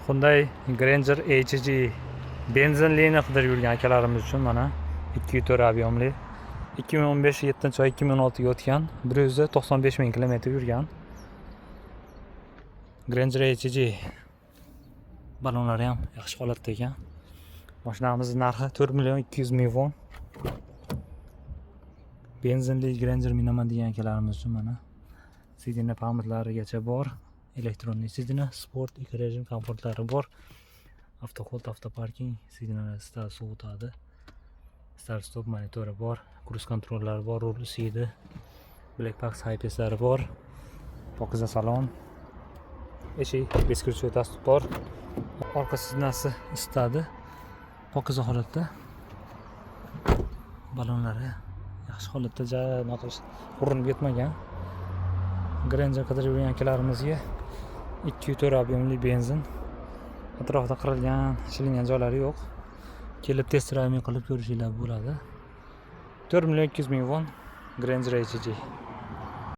Hyundai Granger HG benzinlini qidirib yurgan akalarimiz uchun mana 2.4 объемli 2015 7-oy 2016 ga o'tgan 195 ming kilometr yurgan Granger HG balonlari ham yaxshi holatda ekan. Mashinamiz narxi 4 million 200 ming won. Benzinli Granger minaman degan akalarimiz uchun mana sidina pamyatlarigacha bor. Elektronli sidina, sport, eco rejim komfortlari bor. Avtohold, avtoparking, sidinalar start sovutadi. Start stop monitori bor, cruise kontrollari bor, rul isidi, Blackbox hypeslari bor. Pokiza salon. Eshik beskircho'tasi bor. Orqa sidinasi isitadi. Pokiza holatda. Balonlari yaxshi holatda, urinib ketmagan. Granger qidirib yurgan akalarimizga 2.4 объемli benzin. Atrofda qirilgan, shilingan joylari yo'q. Kelib test drive qilib ko'rishinglar bo'ladi. 4 million 200 ming won Granger HG.